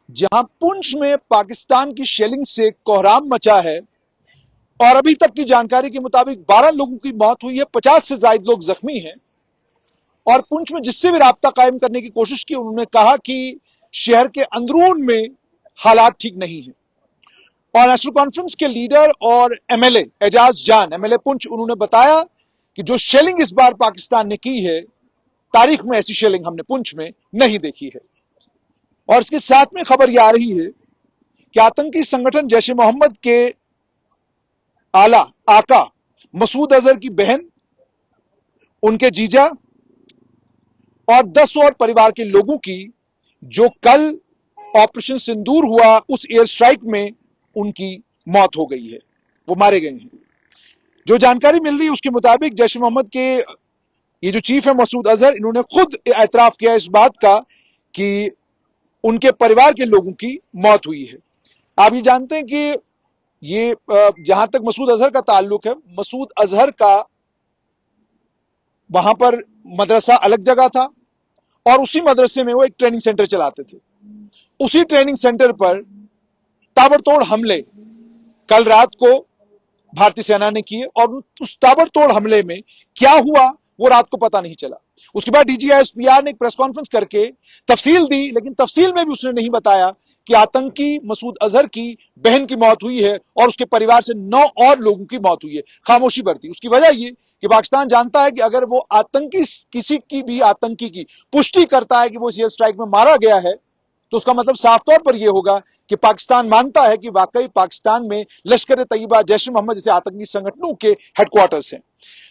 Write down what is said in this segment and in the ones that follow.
जहां पुंछ में पाकिस्तान की शेलिंग से कोहराम मचा है और अभी तक की जानकारी के मुताबिक 12 लोगों की मौत हुई है, 50 से ज्यादा लोग जख्मी हैं। और पुंछ में जिससे भी राब्ता कायम करने की कोशिश की, उन्होंने कहा कि शहर के अंदरून में हालात ठीक नहीं है। और नेशनल कॉन्फ्रेंस के लीडर और एमएलए एजाज जान, एमएलए पुंछ, उन्होंने बताया कि जो शेलिंग इस बार पाकिस्तान ने की है, तारीख में ऐसी शेलिंग हमने पुंछ में नहीं देखी है। और इसके साथ में खबर यह आ रही है कि आतंकी संगठन जैश ए मोहम्मद के आला आका मसूद अजहर की बहन, उनके जीजा और 10 और परिवार के लोगों की, जो कल ऑपरेशन सिंदूर हुआ उस एयर स्ट्राइक में उनकी मौत हो गई है, वो मारे गए हैं। जो जानकारी मिल रही है उसके मुताबिक जैश ए मोहम्मद के ये जो चीफ है मसूद अजहर, इन्होंने खुद एतराफ किया इस बात का कि उनके परिवार के लोगों की मौत हुई है। आप ये जानते हैं कि ये जहां तक मसूद अजहर का ताल्लुक है, मसूद अजहर का वहां पर मदरसा अलग जगह था और उसी मदरसे में वो एक ट्रेनिंग सेंटर चलाते थे। उसी ट्रेनिंग सेंटर पर ताबड़तोड़ हमले कल रात को भारतीय सेना ने किए और उस ताबड़तोड़ हमले में क्या हुआ वो रात को पता नहीं चला। उसके बाद डीजीआईएसपीआर ने एक प्रेस कॉन्फ्रेंस करके तफसील दी, लेकिन तफसील में भी उसने नहीं बताया कि आतंकी मसूद अजहर की बहन की मौत हुई है और उसके परिवार से 9 और लोगों की मौत हुई है। खामोशी बरती। उसकी वजह यह कि पाकिस्तान जानता है कि अगर वो आतंकी किसी की भी आतंकी की पुष्टि करता है कि वो एयर स्ट्राइक में मारा गया है, तो उसका मतलब साफ तौर पर यह होगा कि पाकिस्तान मानता है कि वाकई पाकिस्तान में लश्कर तैयबा, जैश ए मोहम्मद जैसे आतंकी संगठनों के हेडक्वार्टर्स हैं।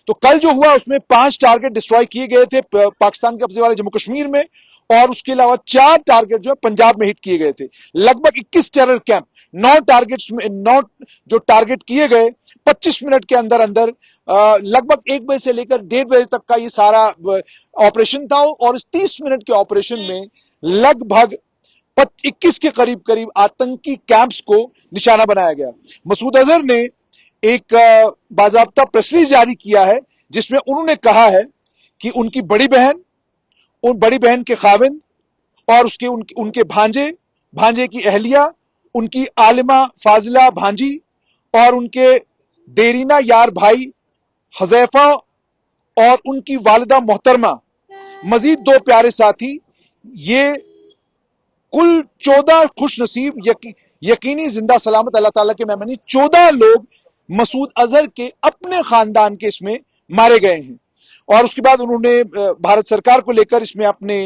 तो कल जो हुआ उसमें 5 टारगेट डिस्ट्रॉय किए गए थे पाकिस्तान के कब्जे वाले जम्मू कश्मीर में, और उसके अलावा 4 टारगेट जो है पंजाब में हिट किए गए थे। लगभग 21 टेरर कैंप, 9 टारगेट्स में 9 जो टारगेट किए गए, 25 मिनट के अंदर अंदर लगभग 1 बजे से लेकर 1:30 बजे तक का ये सारा ऑपरेशन था। और इस 30 मिनट के ऑपरेशन में लगभग 21 के करीब करीब आतंकी कैंप्स को निशाना बनाया गया। मसूद अजहर ने एक बाजाब्ता प्रेस रिलीज जारी किया है जिसमें उन्होंने कहा है कि उनकी बड़ी बहन, उन बड़ी बहन के खाविंद और उनके भांजे की अहलिया, उनकी आलिमा फाजिला भांजी और उनके देरीना यार भाई हजैफा और उनकी वालिदा मोहतरमा, मजीद 2 प्यारे साथी, ये कुल 14 खुश नसीब यकीनी जिंदा सलामत अल्लाह ताला के मेहमानी 14 लोग मसूद अजहर के अपने खानदान के इसमें मारे गए हैं। और उसके बाद उन्होंने भारत सरकार को लेकर इसमें अपने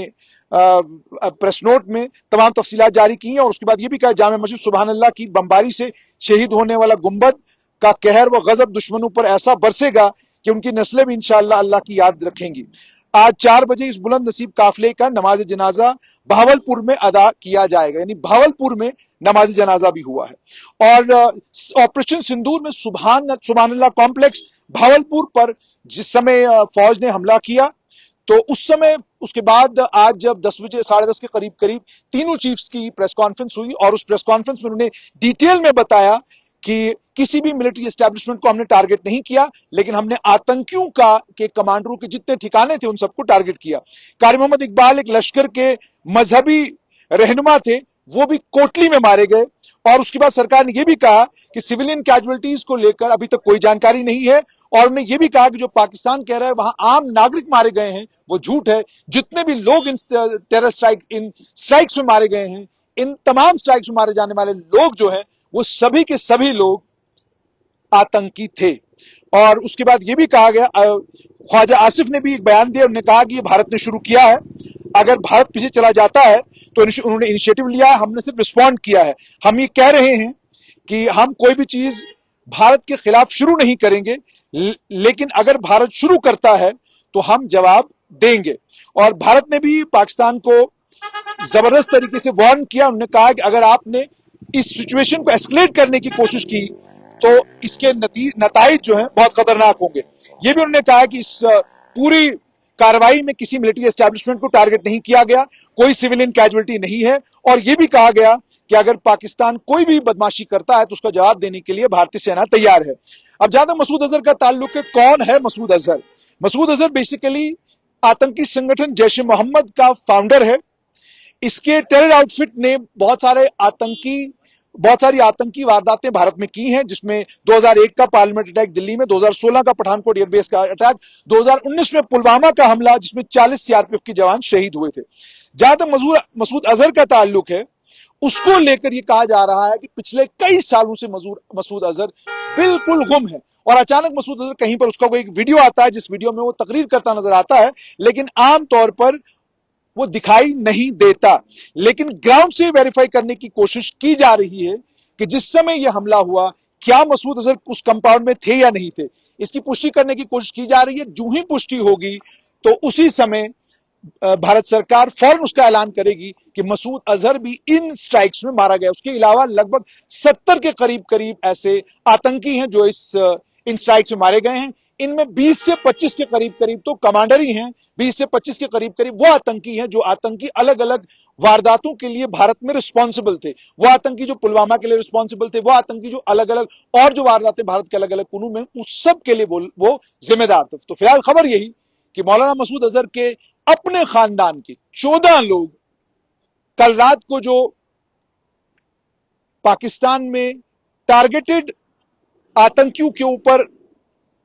प्रेस नोट में तमाम तफसीलात जारी की हैं। और उसके बाद यह भी कहा जामे मस्जिद सुबहान अल्लाह की बमबारी से शहीद होने वाला गुंबद का कहर व गजब दुश्मनों पर ऐसा बरसेगा कि उनकी नस्लें भी इंशाअल्लाह अल्लाह की याद रखेंगी। आज 4 बजे इस बुलंद नसीब काफिले का नमाज जनाजा भावलपुर में अदा किया जाएगा, यानी भावलपुर में नमाज जनाजा भी हुआ है। और ऑपरेशन सिंदूर में सुबहान अल्लाह कॉम्प्लेक्स भावलपुर पर जिस समय फौज ने हमला किया, तो उस समय उसके बाद आज जब 10 बजे 10:30 के करीब करीब तीनों चीफ्स की प्रेस कॉन्फ्रेंस हुई और उस प्रेस कॉन्फ्रेंस में उन्होंने डिटेल में बताया कि किसी भी मिलिट्री एस्टेब्लिशमेंट को हमने टारगेट नहीं किया, लेकिन हमने आतंकियों के कमांडरों के जितने ठिकाने थे उन सबको टारगेट किया। कारी मोहम्मद इकबाल एक लश्कर के मजहबी रहनुमा थे, वो भी कोटली में मारे गए। और उसके बाद सरकार ने यह भी कहा कि सिविलियन कैजुअलिटीज को लेकर अभी तक कोई जानकारी नहीं है। और उन्होंने यह भी कहा कि जो पाकिस्तान कह रहा है वहां आम नागरिक मारे गए हैं, वो झूठ है। जितने भी लोग इन टेरर इन स्ट्राइक्स में मारे गए हैं, इन तमाम स्ट्राइक्स में मारे जाने वाले लोग जो हैं, वो सभी के सभी लोग आतंकी थे। और उसके बाद यह भी कहा गया, ख्वाजा आसिफ ने भी एक बयान दिया, उन्होंने कहा कि ये भारत ने शुरू किया है, अगर भारत पीछे चला जाता है तो उन्होंने इनिशिएटिव लिया है, हमने सिर्फ रिस्पॉन्ड किया है। हम ये कह रहे हैं कि हम कोई भी चीज भारत के खिलाफ शुरू नहीं करेंगे, लेकिन अगर भारत शुरू करता है तो हम जवाब देंगे। और भारत ने भी पाकिस्तान को जबरदस्त तरीके से वार्न किया। उन्होंने कहा कि अगर आपने इस सिचुएशन को एस्केलेट करने की कोशिश की तो इसके नतीजे जो हैं बहुत खतरनाक होंगे। यह भी उन्होंने कहा कि इस पूरी कार्रवाई में किसी मिलिट्री एस्टेब्लिशमेंट को टारगेट नहीं किया गया, कोई सिविलियन कैजुअलिटी नहीं है। और यह भी कहा गया कि अगर पाकिस्तान कोई भी बदमाशी करता है तो उसका जवाब देने के लिए भारतीय सेना तैयार है। अब ज्यादा मसूद अजहर का ताल्लुक है, कौन है मसूद अजहर? मसूद अजहर बेसिकली आतंकी संगठन जैश ए मोहम्मद का फाउंडर है। इसके टेरर आउटफिट ने बहुत सारी आतंकी वारदातें भारत में की हैं, जिसमें 2001 का पार्लियामेंट अटैक दिल्ली में, 2016 का पठानकोट एयरबेस का अटैक, 2019 में पुलवामा का हमला जिसमें 40 सीआरपीएफ के जवान शहीद हुए थे। जहां तक मसूद अजहर का ताल्लुक है, उसको लेकर यह कहा जा रहा है कि पिछले कई सालों से मसूद अजहर बिल्कुल गुम है, और अचानक मसूद अजहर कहीं पर उसका कोई एक वीडियो आता है जिस वीडियो में वो तकरीर करता नजर आता है, लेकिन आमतौर पर वो दिखाई नहीं देता। लेकिन ग्राउंड से वेरीफाई करने की कोशिश की जा रही है कि जिस समय यह हमला हुआ, क्या मसूद अजहर उस कंपाउंड में थे या नहीं थे, इसकी पुष्टि करने की कोशिश की जा रही है। जो ही पुष्टि होगी तो उसी समय भारत सरकार फौरन उसका ऐलान करेगी कि मसूद अजहर भी इन स्ट्राइक्स में मारा गया। उसके अलावा लगभग 70 के करीब ऐसे आतंकी हैं जो इन स्ट्राइक्स में मारे गए हैं। इनमें 20 से 25 के करीब तो कमांडर ही हैं। 20 से 25 के करीब वो आतंकी हैं जो आतंकी अलग अलग वारदातों के लिए भारत में रिस्पॉन्सिबल थे। वो आतंकी जो पुलवामा के लिए रिस्पॉन्सिबल थे, वो आतंकी जो अलग अलग और जो वारदातें भारत के अलग अलग कोनों में, उस सब के लिए वो जिम्मेदार थे। तो फिलहाल खबर यही कि मौलाना मसूद अजहर के अपने खानदान के 14 लोग कल रात को जो पाकिस्तान में टारगेटेड आतंकियों के ऊपर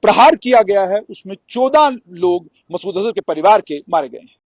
प्रहार किया गया है, उसमें 14 लोग मसूद अजहर के परिवार के मारे गए हैं।